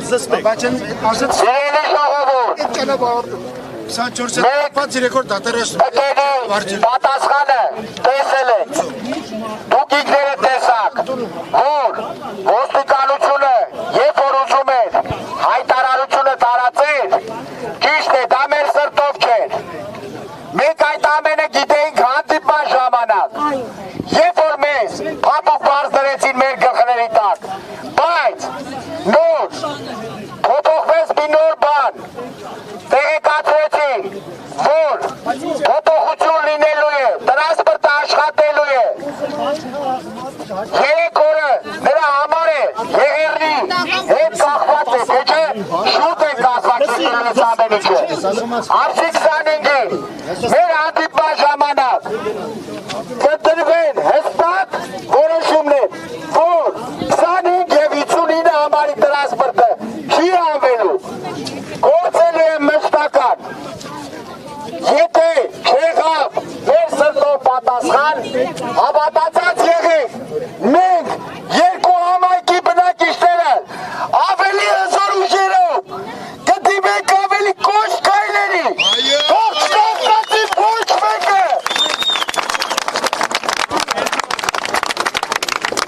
զսպեք։ Բայց ասած Սիրելի ժողովուրդ, այդ ճանապարհը 24 բաց ռեկորդ դատարաշ պատասխանը տեսել եք, դուք ինքներդ տեսաք, որ ոստիկանությունը երբ որ ուզում էր հայտարարությունը տարածել, ճիշտ է, դա մեր սրտով չէր, մենք այդ ամենը գիտեինք հանդիպման ժամանակ, երբ որ մեզ փափուկ բարձ դրեցին մեր գլխների տակ, բայց նոր փոփոխվեց մի նոր բան, տեղեկացրեցին, որ փոփոխություն լինելու է, տրանսպորտը աշխատելու է, 3 օրը նրա համար է, եղերնի հետ կախված է, թե չէ շուտ է կասվակցությունից ամեն ինչը, արսի 25-ին, մեր հանդիպման ժամանակ, կտրվեն հստակ որոշումներ, որ 25 և 59 համարի տրանսպորտը չի անվելու, գործելու է մշտական, եթե չեղավ մեր սրտով պատասխան, հավատացած եղեք, մենք երկու համայնքի բնակիչները ավելի հզոր ուժերով կդիմենք ավելի կոշտ քայլերի, թող չկասկածի ոչ մեկը։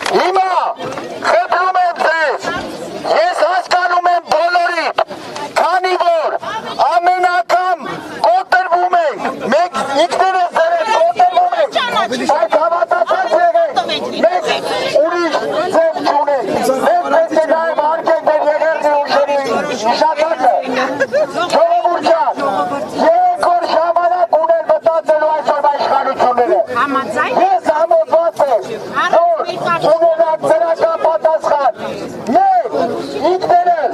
Հիմա խնդրում եմ ձեզ, ես հասկանում եմ բոլորիդ, քանի որ ամեն անգամ կոտրվում ենք, մենք ինքներս ձերդ կոտրվում ենք, բայց հավատացած եղեք, մենք ուրիշ ձև չունենք, մենք պետք է նաև հարգենք մեր եղերնի ուժերի իշատակը, ժողովուրդ ջան, 3 օր ժամանակ ուներ մտածելու այսօր իշխանությունները, ես համոզված եմ, որ ունենանք դրական պատասխան, մենք ինքներս,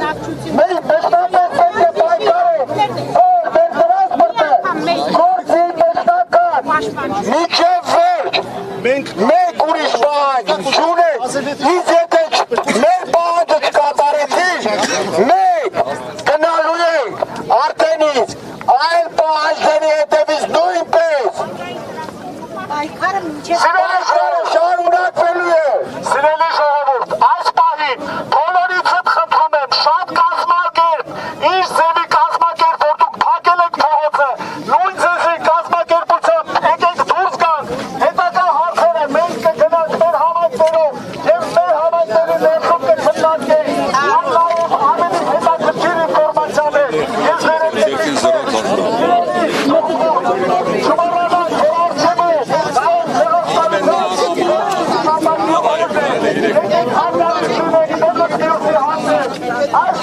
մենք մշտապես պետք է պայքարենք, որ մեր տրանսպորտը գործի մշտական, մինչև վերջ, մենք ուրիշ պահանջ չունենք, իսկ եթե մեր պահանջը չկատարեցին, մենք գնալու ենք արդենից այլ պահանջների հետևից նույնպես շարունակվելու է։ Սիրելի ժողովուրդ, այս պահին բոլորիցդ խնդրում եմ շատ կազմակերպ, ինչ ձևի կազմակերպ, որ դուք փակել եք փողոցը, նույն ձևի կազմակերպությամբ եկեք դուրս գանք, հետագա հարցերը մենք կգնանք մեր համայնքներով և մեր համայնքների ներսում կքննարկենք, նաև ավելի հետաքրքիր ինֆորմացիաներ, ես վերել եք Այս